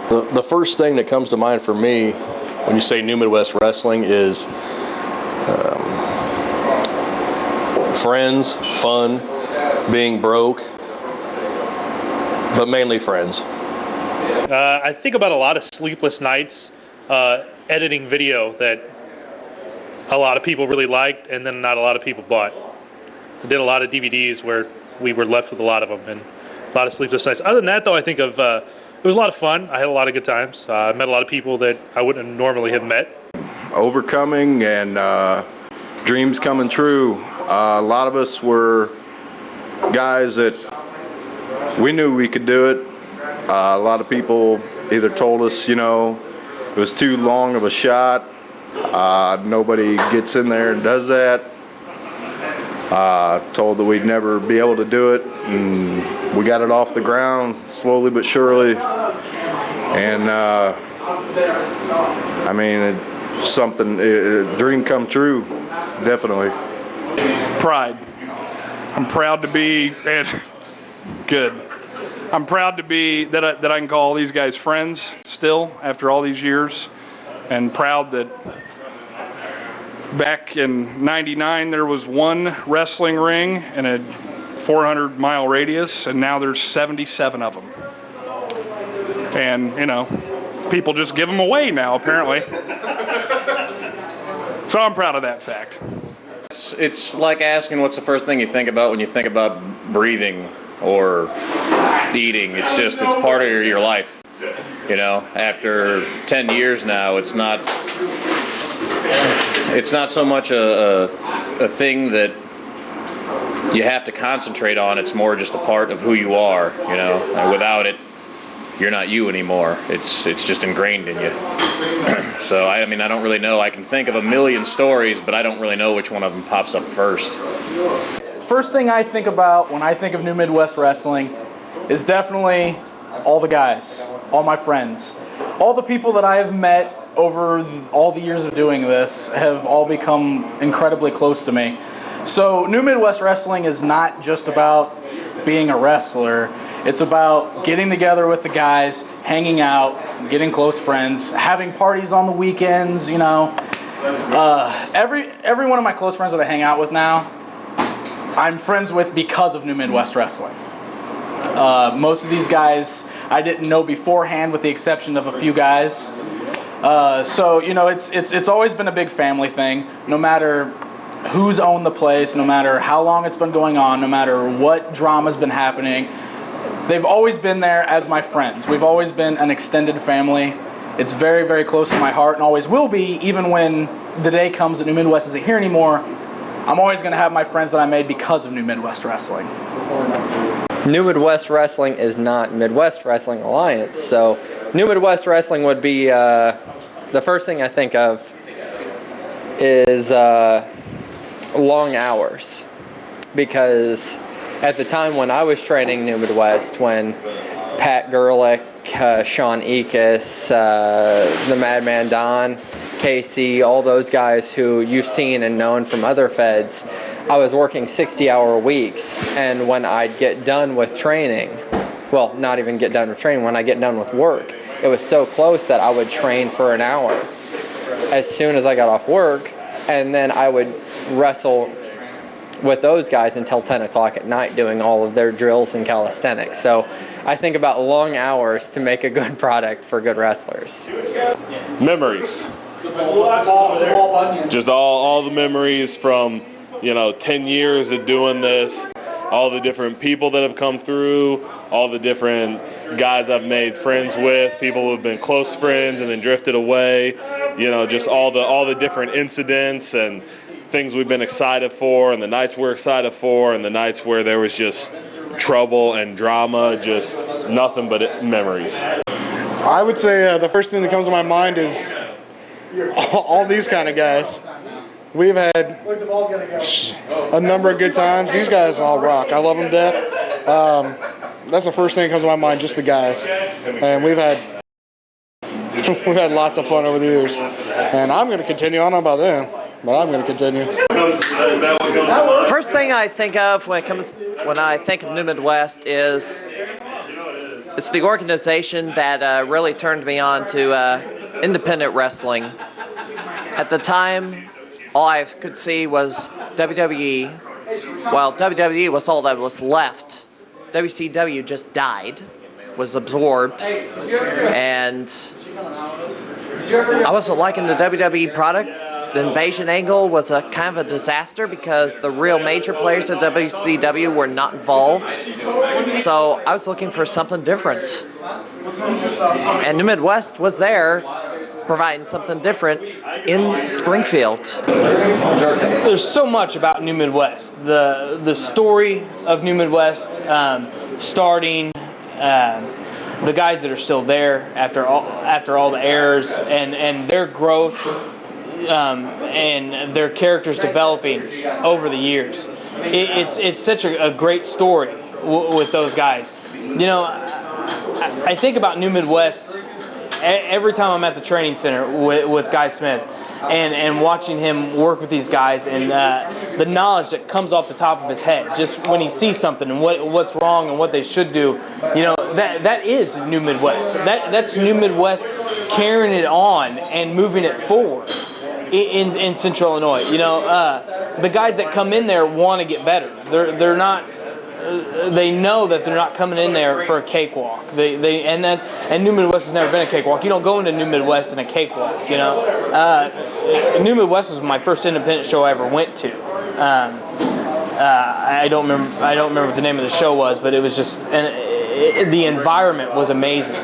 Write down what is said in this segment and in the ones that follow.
The first thing that comes to mind for me when you say New Midwest Wrestling is friends, fun, being broke, but mainly friends. I think about a lot of sleepless nights editing video that a lot of people really liked and then not a lot of people bought. I did a lot of DVDs where we were left with a lot of them and a lot of sleepless nights. Other than that, though, I think of it was a lot of fun. I had a lot of good times. I met a lot of people that I wouldn't normally have met. Overcoming and dreams coming true. A lot of us were guys that we knew we could do it. A lot of people either told us, you know, it was too long of a shot. Nobody gets in there and does that. Told that we'd never be able to do it, and we got it off the ground slowly but surely. And I mean, it's something, a dream come true, definitely. Pride. I'm proud to be, and good. I'm proud to be that I can call these guys friends still after all these years, and proud that back in '99 there was one wrestling ring in a 400-mile radius, and now there's 77 of them. And you know, people just give them away now apparently. So I'm proud of that fact. It's like asking what's the first thing you think about when you think about breathing or eating. It's part of your life. You know, after 10 years now, it's not so much a thing that you have to concentrate on. It's more just a part of who you are, you know, and without it, you're not you anymore. It's just ingrained in you. So I mean, I don't really know. I can think of a million stories, but I don't really know which one of them pops up first. First thing I think about when I think of New Midwest Wrestling is definitely all the guys, all my friends. All the people that I have met over all the years of doing this have all become incredibly close to me. So New Midwest Wrestling is not just about being a wrestler. It's about getting together with the guys, hanging out, getting close friends, having parties on the weekends, you know. Every one of my close friends that I hang out with now, I'm friends with because of New Midwest Wrestling. Most of these guys I didn't know beforehand, with the exception of a few guys. So you know, it's always been a big family thing. No matter who's owned the place, no matter how long it's been going on, no matter what drama's been happening, they've always been there as my friends. We've always been an extended family. It's very, very close to my heart and always will be, even when the day comes that New Midwest isn't here anymore. I'm always going to have my friends that I made because of New Midwest Wrestling. New Midwest Wrestling is not Midwest Wrestling Alliance, so New Midwest Wrestling would be, the first thing I think of is long hours, because at the time when I was training New Midwest, when Pat Gerlich, Sean Ekus, the Madman Don, Casey, all those guys who you've seen and known from other feds, I was working 60-hour weeks, and when I'd get done with training, well, not even get done with training, when I get done with work, it was so close that I would train for an hour as soon as I got off work, and then I would wrestle with those guys until 10 o'clock at night doing all of their drills and calisthenics. So I think about long hours to make a good product for good wrestlers. Memories. Just all the memories from, you know, 10 years of doing this, all the different people that have come through, all the different guys I've made friends with, people who have been close friends and then drifted away, you know, just all the different incidents and things we've been excited for, and the nights we're excited for, and the nights where there was just trouble and drama, just nothing but memories. I would say the first thing that comes to my mind is all these kind of guys. We've had a number of good times. These guys all rock. I love them to death. That's the first thing that comes to my mind, just the guys. And we've had lots of fun over the years. And I'm going to continue. I don't know about them, but I'm going to continue. First thing I think of when I think of New Midwest is it's the organization that really turned me on to independent wrestling. At the time, all I could see was WWE. Well, WWE was all that was left. WCW just died, was absorbed, and I wasn't liking the WWE product. The invasion angle was a kind of a disaster because the real major players of WCW were not involved. So I was looking for something different. And New Midwest was there providing something different in Springfield. There's so much about New Midwest. The story of New Midwest, starting, the guys that are still there after all the errors, and their growth, and their characters developing over the years. It's such a great story with those guys. You know, I think about New Midwest every time I'm at the training center with Guy Smith and watching him work with these guys, and the knowledge that comes off the top of his head just when he sees something and what's wrong and what they should do. You know, that is New Midwest. That's New Midwest carrying it on and moving it forward in Central Illinois. You know, the guys that come in there want to get better. They're not. They know that they're not coming in there for a cakewalk. And New Midwest has never been a cakewalk. You don't go into New Midwest in a cakewalk. You know, New Midwest was my first independent show I ever went to. I don't remember what the name of the show was, but it was just, the environment was amazing.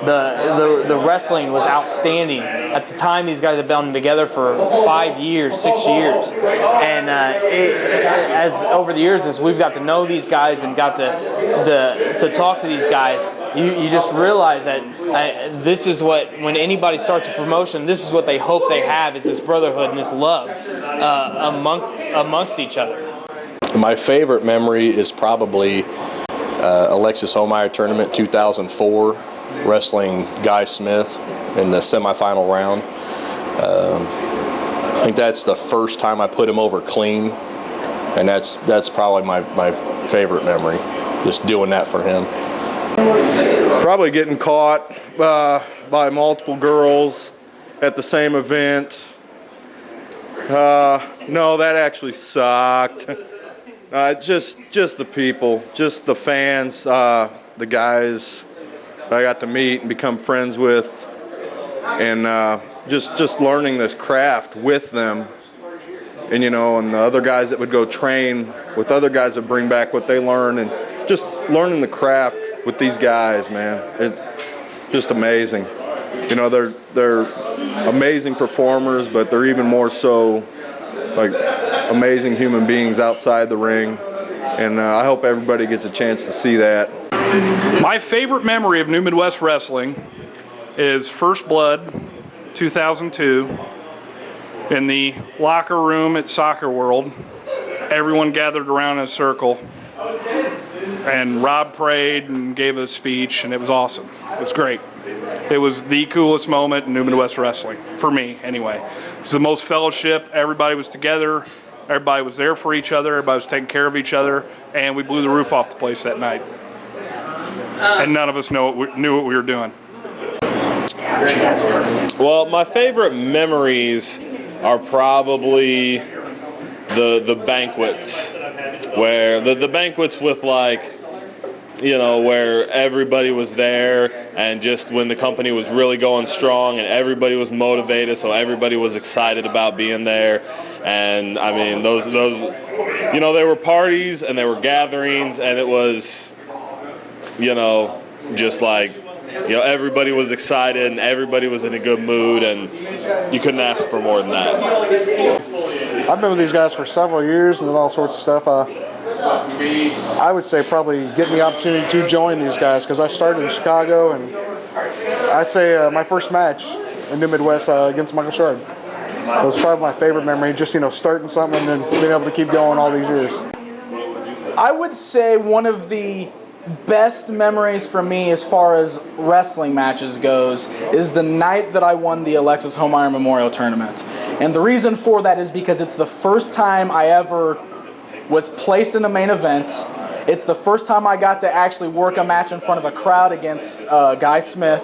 The wrestling was outstanding. At the time, these guys have been together for 5 years, 6 years, and as over the years, as we've got to know these guys and got to talk to these guys, you just realize that this is what, when anybody starts a promotion, this is what they hope they have, is this brotherhood and this love amongst each other. My favorite memory is probably Alexis Homeyer Tournament 2004. Wrestling Guy Smith in the semifinal round. I think that's the first time I put him over clean, and that's probably my favorite memory, just doing that for him. Probably getting caught by multiple girls at the same event. No, that actually sucked. Just the people, just the fans, the guys I got to meet and become friends with, and just learning this craft with them, and you know, and the other guys that would go train with other guys that bring back what they learn, and just learning the craft with these guys, man, it's just amazing. You know, they're amazing performers, but they're even more so like amazing human beings outside the ring, and I hope everybody gets a chance to see that. My favorite memory of New Midwest Wrestling is First Blood 2002 in the locker room at Soccer World. Everyone gathered around in a circle, and Rob prayed and gave a speech, and it was awesome. It was great. It was the coolest moment in New Midwest Wrestling, for me anyway. It was the most fellowship. Everybody was together. Everybody was there for each other. Everybody was taking care of each other, and we blew the roof off the place that night. And none of us knew what we were doing. Well, my favorite memories are probably the banquets, where the banquets with, like, you know, where everybody was there, and just when the company was really going strong and everybody was motivated, so everybody was excited about being there. And I mean, those you know, they were parties and they were gatherings, and it was, you know, just like, you know, everybody was excited and everybody was in a good mood, and you couldn't ask for more than that. I've been with these guys for several years and all sorts of stuff. I would say probably getting the opportunity to join these guys, because I started in Chicago, and I'd say my first match in New Midwest against Michael Sharp. It was probably my favorite memory, just, you know, starting something and then being able to keep going all these years. I would say one of the best memories for me as far as wrestling matches goes is the night that I won the Alexis Homeyer Memorial Tournament. And the reason for that is because it's the first time I ever was placed in a main event, It's the first time I got to actually work a match in front of a crowd against Guy Smith,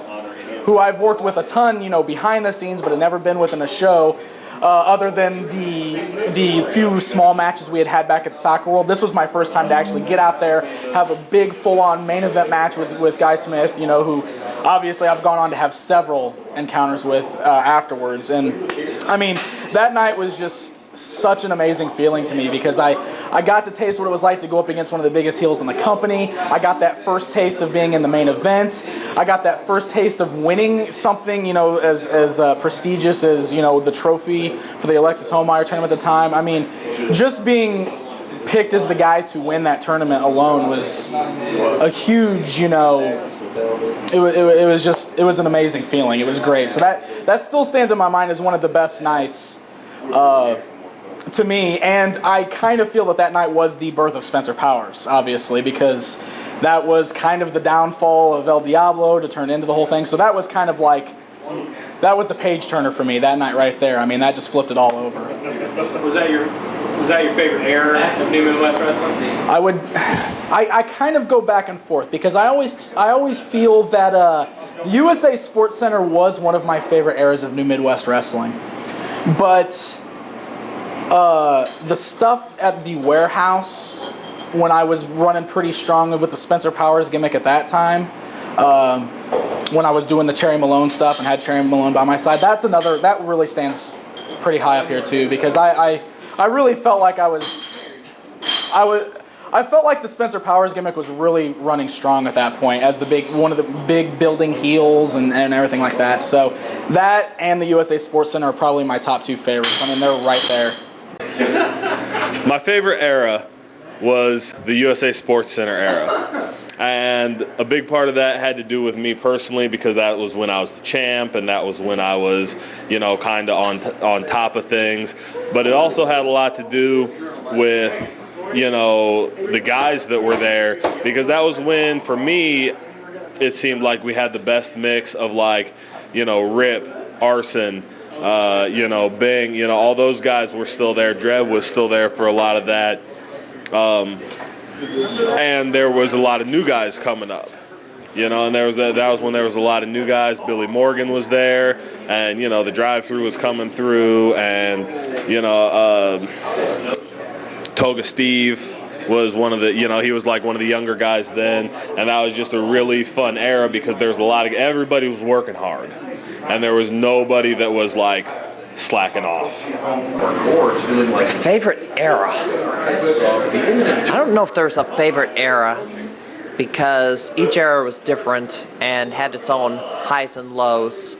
who I've worked with a ton, you know, behind the scenes, but had never been within a show. Other than the few small matches we had back at Soccer World, this was my first time to actually get out there, have a big full-on main event match with Guy Smith, you know, who obviously I've gone on to have several encounters with afterwards. And I mean, that night was just such an amazing feeling to me because I got to taste what it was like to go up against one of the biggest heels in the company. I got that first taste of being in the main event. I got that first taste of winning something, you know, as prestigious as, you know, the trophy for the Alexis Homeyer tournament at the time. I mean, just being picked as the guy to win that tournament alone was a huge, you know, it was an amazing feeling. It was great. So that still stands in my mind as one of the best nights to me, and I kind of feel that night was the birth of Spencer Powers, obviously, because that was kind of the downfall of El Diablo to turn into the whole thing. So that was kind of like, that was the page turner for me that night right there. I mean, that just flipped it all over. Was that your favorite era of New Midwest Wrestling? I kind of go back and forth because I always feel that the USA Sports Center was one of my favorite eras of New Midwest Wrestling, but the stuff at the warehouse when I was running pretty strong with the Spencer Powers gimmick at that time, when I was doing the Cherry Malone stuff and had Cherry Malone by my side, that really stands pretty high up here too, because I really felt like I felt like the Spencer Powers gimmick was really running strong at that point as one of the big building heels and everything like that. So that and the USA Sports Center are probably my top two favorites. I mean, they're right there. My favorite era was the USA Sports Center era. And a big part of that had to do with me personally because that was when I was the champ and that was when I was, you know, kind of on top of things. But it also had a lot to do with, you know, the guys that were there, because that was when, for me, it seemed like we had the best mix of, like, you know, Rip, Arson, you know, Bing, you know, all those guys were still there. Drev was still there for a lot of that. And there was a lot of new guys coming up, you know, and that was when there was a lot of new guys. Billy Morgan was there, and, you know, the drive-thru was coming through, and, you know, Toga Steve was one of the, you know, he was like one of the younger guys then, and that was just a really fun era because there was everybody was working hard, and there was nobody that was like slacking off. Favorite era? I don't know if there's a favorite era because each era was different and had its own highs and lows.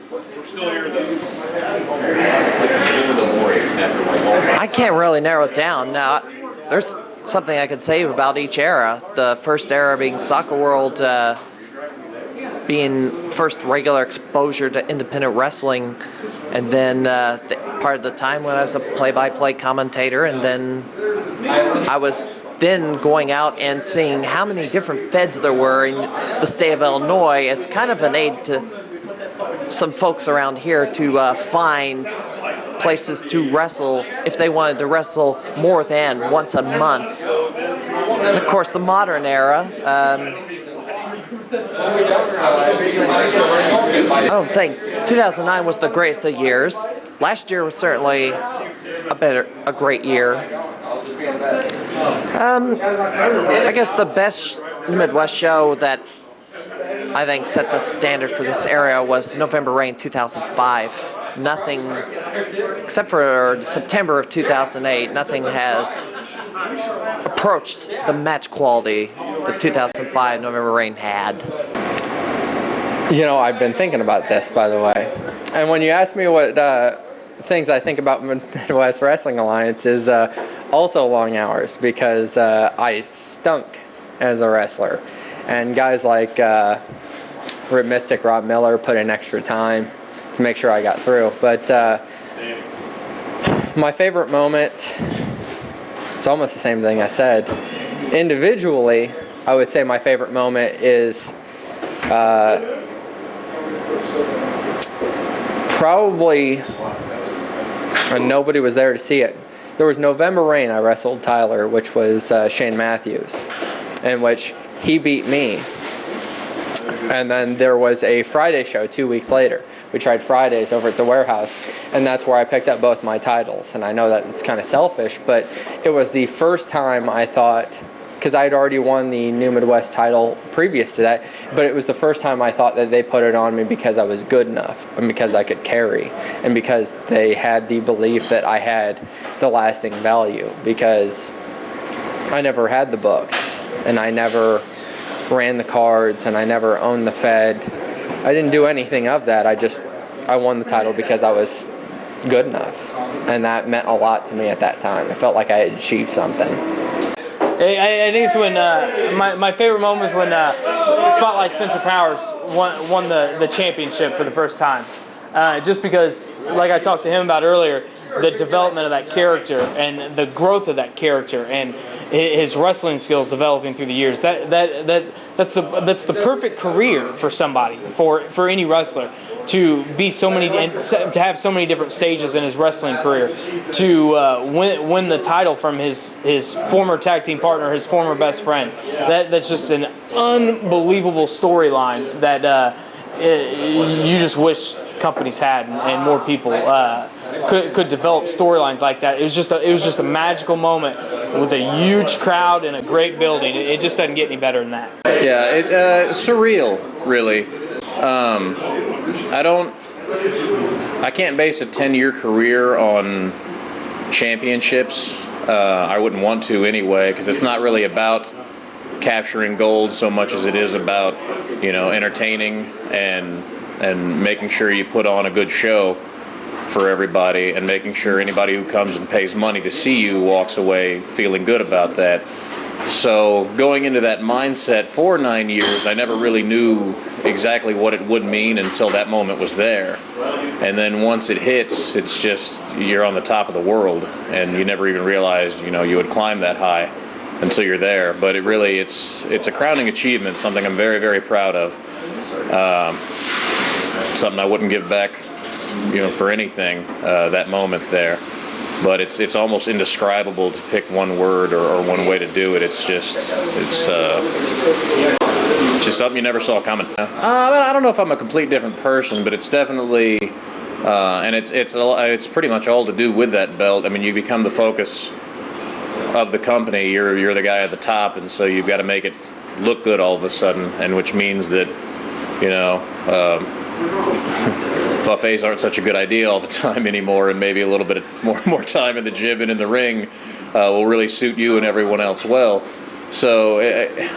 I can't really narrow it down. Now, there's something I could say about each era. The first era being Soccer World, being first regular exposure to independent wrestling, and then part of the time when I was a play-by-play commentator, and then I was then going out and seeing how many different feds there were in the state of Illinois as kind of an aid to some folks around here to find places to wrestle if they wanted to wrestle more than once a month. And of course, the modern era, I don't think 2009 was the greatest of years. Last year was certainly a great year. I guess the best Midwest show that I think set the standard for this era was November Rain 2005. Nothing, except for September of 2008, nothing has approached the match quality that 2005 November Rain had. You know, I've been thinking about this, by the way. And when you ask me what things I think about Midwest Wrestling Alliance is also long hours, because I stunk as a wrestler. And guys like Rip Mystic, Rob Miller put in extra time to make sure I got through. But my favorite moment, it's almost the same thing I said. Individually, I would say my favorite moment is probably, and nobody was there to see it. There was November Rain, I wrestled Tyler, which was Shane Matthews. in which he beat me. And then there was a Friday show 2 weeks later. We tried Fridays over at the warehouse, and that's where I picked up both my titles. And I know that it's kind of selfish, but it was the first time I thought, because I had already won the New Midwest title previous to that, but it was the first time I thought that they put it on me because I was good enough and because I could carry and because they had the belief that I had the lasting value, because I never had the books and I never ran the cards and I never owned the Fed. I didn't do anything of that. I won the title because I was good enough, and that meant a lot to me at that time. I felt like I had achieved something. I think it's when my favorite moment was when Spotlight Spencer Powers won the championship for the first time. Just because, like I talked to him about earlier, the development of that character and the growth of that character and his wrestling skills developing through the years. That's the perfect career for somebody, for any wrestler, to be so many and to have so many different stages in his wrestling career, to win the title from his former tag team partner, his former best friend. That's just an unbelievable storyline that you just wish companies had and more people could develop storylines like that. It was just a magical moment with a huge crowd and a great building. It just doesn't get any better than that. Yeah, surreal, really. I can't base a 10-year career on championships. I wouldn't want to anyway, because it's not really about capturing gold so much as it is about, entertaining and making sure you put on a good show for everybody, and making sure anybody who comes and pays money to see you walks away feeling good about that. So going into that mindset for 9 years, I never really knew exactly what it would mean until that moment was there. And then once it hits, it's just, you're on the top of the world, and you never even realized, you would climb that high until you're there. But it's a crowning achievement, something I'm very, very proud of. Something I wouldn't give back, for anything, that moment there. But it's almost indescribable to pick one word or one way to do it. It's just something you never saw coming. I don't know if I'm a complete different person, but it's definitely, and it's pretty much all to do with that belt. I mean, you become the focus of the company. You're the guy at the top, and so you've got to make it look good all of a sudden, and which means that, buffets aren't such a good idea all the time anymore, and maybe a little bit more time in the gym and in the ring will really suit you and everyone else well. So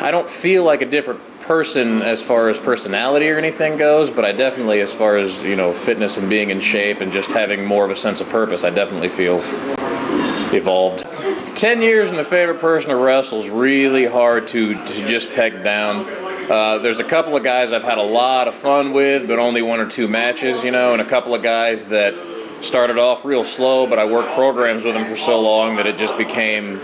I don't feel like a different person as far as personality or anything goes, but I definitely, as far as fitness and being in shape and just having more of a sense of purpose, I definitely feel evolved. 10 years and the favorite person to wrestle is really hard to just peg down. There's a couple of guys I've had a lot of fun with, but only 1 or 2 matches, and a couple of guys that started off real slow, but I worked programs with them for so long that it became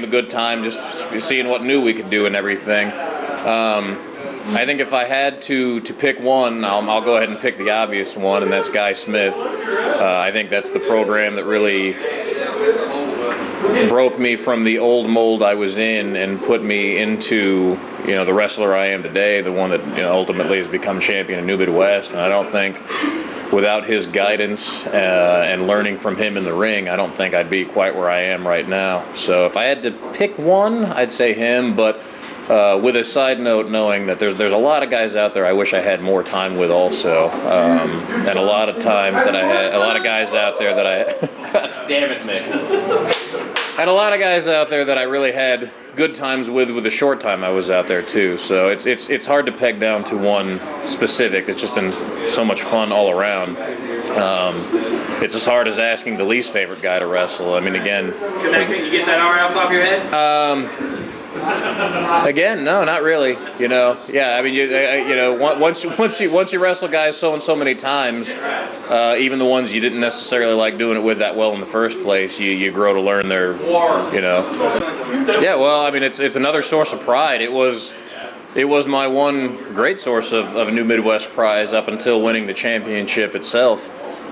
a good time just seeing what new we could do and everything. I think if I had to pick one, I'll go ahead and pick the obvious one, and that's Guy Smith. I think that's the program that really broke me from the old mold I was in and put me into, the wrestler I am today, the one that, ultimately has become champion in New Midwest. And I don't think without his guidance and learning from him in the ring, I don't think I'd be quite where I am right now. So if I had to pick one, I'd say him, but with a side note, knowing that there's a lot of guys out there I wish I had more time with also, and a lot of times that I had a lot of guys out there that I damn it, Mick. Had a lot of guys out there that I really had good times with the short time I was out there too. So it's hard to peg down to one specific. It's just been so much fun all around. It's as hard as asking the least favorite guy to wrestle. I mean, again, You get that R off the top of your head? Again, no, not really. Yeah. I mean, once you wrestle guys so many times, even the ones you didn't necessarily like doing it with that well in the first place, you grow to learn their, Yeah. Well, I mean, it's another source of pride. It was my one great source of New Midwest prize up until winning the championship itself.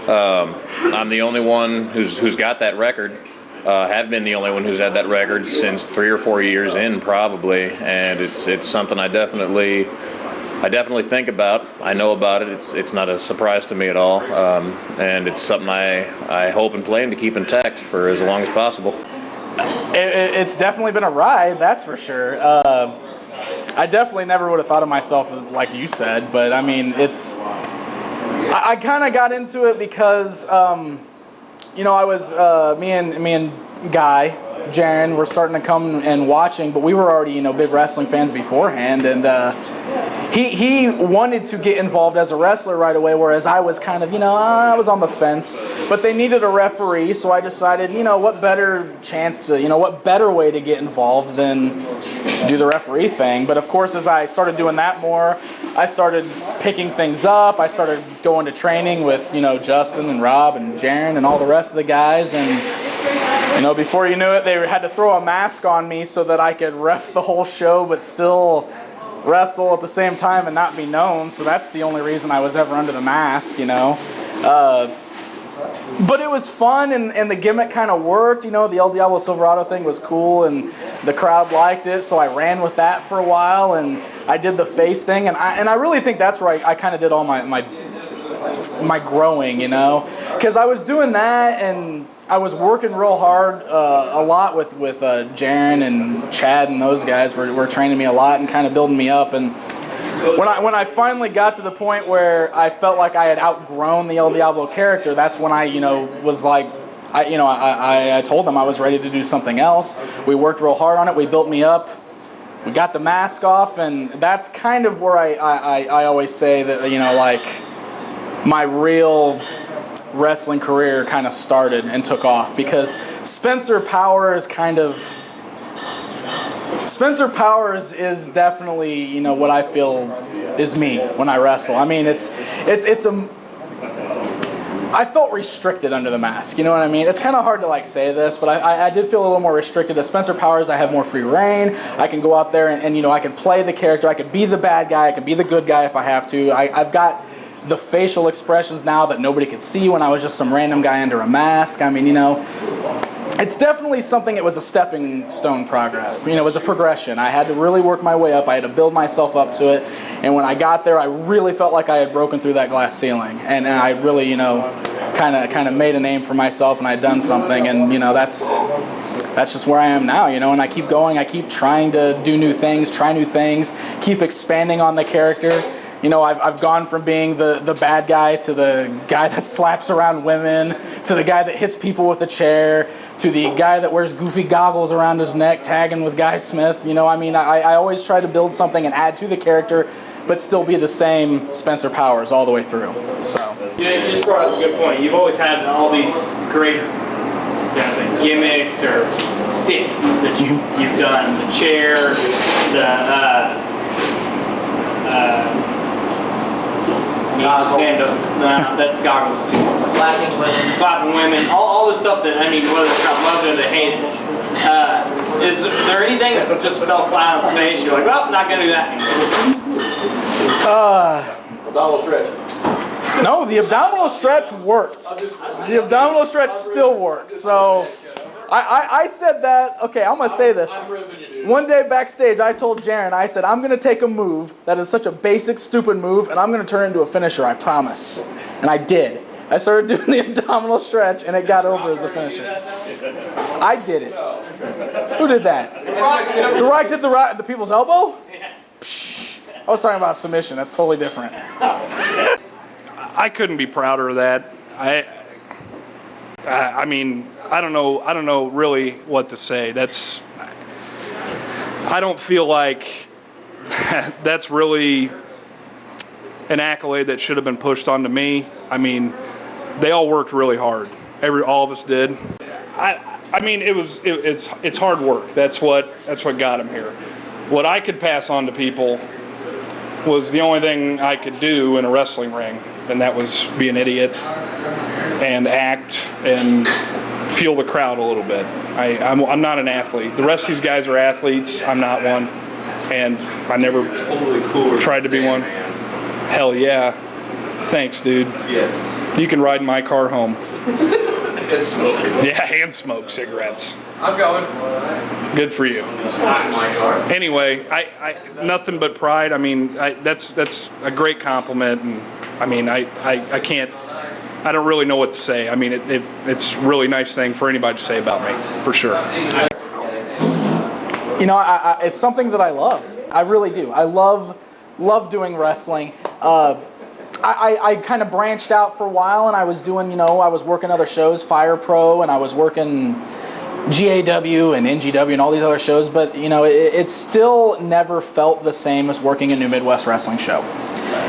I'm the only one who's got that record. have been the only one who's had that record since 3 or 4 years in, probably, and it's something I definitely think about. I know about it. It's not a surprise to me at all, and it's something I hope and plan to keep intact for as long as possible. It's definitely been a ride, that's for sure. I definitely never would have thought of myself as like you said, but I mean, I kind of got into it because, you know, I was, me and Guy, Jaron, were starting to come and watching, but we were already, you know, big wrestling fans beforehand, and he wanted to get involved as a wrestler right away, whereas I was kind of, you know, I was on the fence, but they needed a referee, so I decided, you know, what better chance to, you know, what better way to get involved than do the referee thing. But of course, as I started doing that more, I started picking things up. I started going to training with, you know, Justin and Rob and Jaron and all the rest of the guys, and you know, before you knew it, they had to throw a mask on me so that I could ref the whole show but still wrestle at the same time and not be known. So that's the only reason I was ever under the mask, you know. But it was fun, and the gimmick kind of worked. You know, the El Diablo Silverado thing was cool, and the crowd liked it, so I ran with that for a while, and I did the face thing, and I really think that's where I kind of did all my growing, you know, because I was doing that, and I was working real hard a lot with Jaron and Chad, and those guys were training me a lot and kind of building me up. And when I finally got to the point where I felt like I had outgrown the El Diablo character, that's when I, you know, was like, I told them I was ready to do something else. We worked real hard on it. We built me up. We got the mask off, and that's kind of where I always say that, you know, like, my real wrestling career kind of started and took off, because Spencer Powers is definitely, you know, what I feel is me when I wrestle. I mean, I felt restricted under the mask, you know what I mean? It's kind of hard to like say this, but I did feel a little more restricted. As Spencer Powers, I have more free reign. I can go out there and you know, I can play the character. I can be the bad guy. I can be the good guy if I have to. I've got the facial expressions now that nobody could see when I was just some random guy under a mask. I mean, you know, it's definitely something. It was a stepping stone progress. You know, it was a progression. I had to really work my way up. I had to build myself up to it. And when I got there, I really felt like I had broken through that glass ceiling. And I really, you know, kind of made a name for myself, and I had done something. And, you know, that's just where I am now, you know, and I keep going. I keep trying to do new things, try new things, keep expanding on the character. You know, I've gone from being the bad guy to the guy that slaps around women, to the guy that hits people with a chair, to the guy that wears goofy goggles around his neck, tagging with Guy Smith. You know, I mean, I always try to build something and add to the character, but still be the same Spencer Powers all the way through. So. You know, you just brought up a good point. You've always had all these great, gimmicks or sticks that you've done. The chair, stand-up. That's goggles too. Slapping women. All this stuff that, I mean, whether the crowd loved it or they hated it. Is there anything that just fell flat on its face? You're like, well, not going to do that anymore. Abdominal stretch. No, the abdominal stretch worked. The abdominal stretch still works. So I said that, okay, I'm going to say this. One day backstage, I told Jaron, I said, I'm going to take a move that is such a basic, stupid move, and I'm going to turn it into a finisher, I promise. And I did. I started doing the abdominal stretch, and it got over as a finisher. I did it. Who did that? The Rock did the people's elbow? Psh, I was talking about submission. That's totally different. I couldn't be prouder of that. I mean, I don't know really what to say. I don't feel like that's really an accolade that should have been pushed onto me. I mean, they all worked really hard. All of us did. I mean, it's hard work. That's what got them here. What I could pass on to people was the only thing I could do in a wrestling ring, and that was be an idiot and act and feel the crowd a little bit. I'm not an athlete. The rest of these guys are athletes. I'm not one, and I never tried to be one. Hell yeah. Thanks, dude. Yes. You can ride in my car home. And smoke. Yeah, and smoke cigarettes. I'm going. Good for you. Anyway, I nothing but pride. I mean, that's a great compliment, and I mean, I can't. I don't really know what to say. I mean, it's a really nice thing for anybody to say about me, for sure. You know, it's something that I love. I really do. I love doing wrestling. I kind of branched out for a while, and I was doing, you know, I was working other shows, Fire Pro, and I was working GAW and NGW and all these other shows, but, you know, it still never felt the same as working a New Midwest Wrestling show.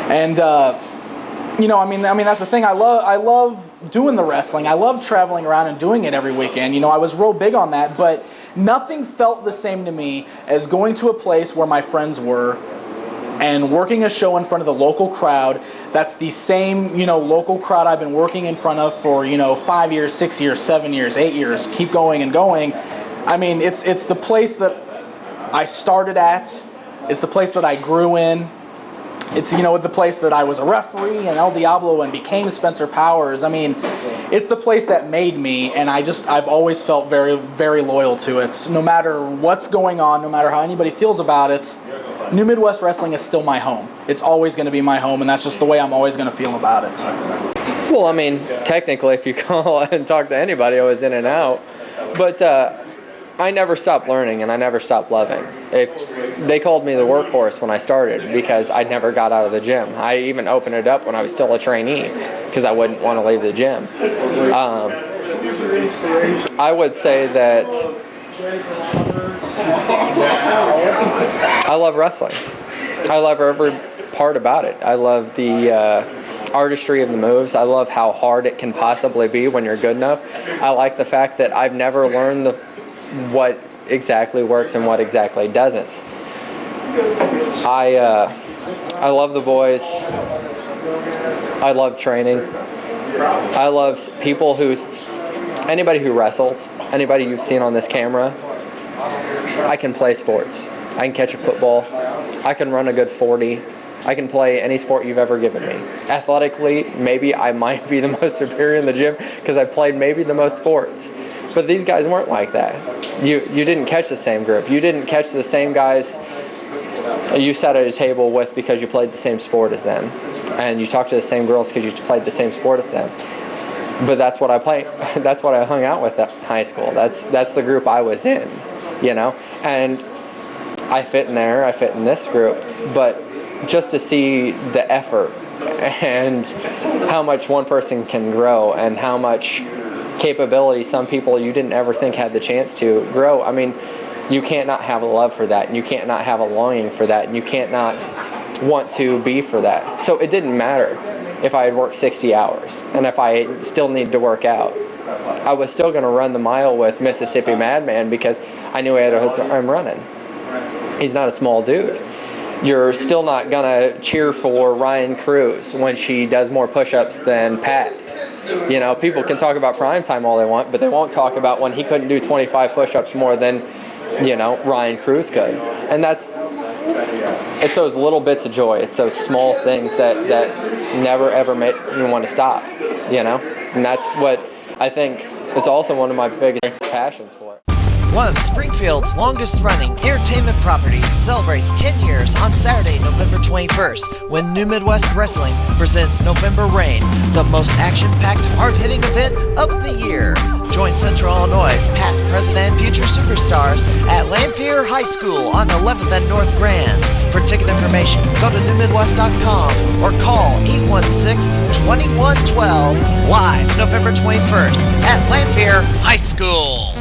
And, you know, I mean, that's the thing. I love doing the wrestling. I love traveling around and doing it every weekend. You know, I was real big on that, but nothing felt the same to me as going to a place where my friends were and working a show in front of the local crowd. That's the same, you know, local crowd I've been working in front of for, you know, 5 years, 6 years, 7 years, 8 years, keep going and going. I mean, it's the place that I started at. It's the place that I grew in. It's, you know, the place that I was a referee in El Diablo and became Spencer Powers. I mean, it's the place that made me, and I've always felt very, very loyal to it. No matter what's going on, no matter how anybody feels about it, New Midwest Wrestling is still my home. It's always going to be my home, and that's just the way I'm always going to feel about it. Well, I mean, technically, if you call and talk to anybody, I was in and out. But I never stopped learning, and I never stopped loving. They called me the workhorse when I started because I never got out of the gym. I even opened it up when I was still a trainee because I wouldn't want to leave the gym. I would say that I love wrestling. I love every part about it. I love the artistry of the moves. I love how hard it can possibly be when you're good enough. I like the fact that I've never learned what exactly works and what exactly doesn't. I love the boys. I love training. I love people anybody who wrestles, anybody you've seen on this camera. I can play sports. I can catch a football. I can run a good 40. I can play any sport you've ever given me. Athletically, maybe I might be the most superior in the gym because I played maybe the most sports. But these guys weren't like that. You didn't catch the same group. You didn't catch the same guys you sat at a table with because you played the same sport as them. And you talked to the same girls because you played the same sport as them. But that's what I played. That's what I hung out with at high school. That's the group I was in, you know. And I fit in there. I fit in this group. But just to see the effort and how much one person can grow and how much capability some people you didn't ever think had the chance to grow. I mean, you can't not have a love for that, and you can't not have a longing for that, and you can't not want to be for that. So it didn't matter if I had worked 60 hours and if I still needed to work out. I was still going to run the mile with Mississippi Madman because I knew I had a hard time running. He's not a small dude. You're still not going to cheer for Ryan Cruz when she does more push-ups than Pat. You know, people can talk about primetime all they want, but they won't talk about when he couldn't do 25 push-ups more than, you know, Ryan Cruz could. And it's those little bits of joy. It's those small things that never ever make you want to stop, you know? And that's what I think is also one of my biggest passions for it. One of Springfield's longest-running entertainment properties celebrates 10 years on Saturday, November 21st, when New Midwest Wrestling presents November Rain, the most action-packed, hard-hitting event of the year. Join Central Illinois' past president and future superstars at Lanphier High School on 11th and North Grand. For ticket information, go to newmidwest.com or call 816-2112, live November 21st at Lanphier High School.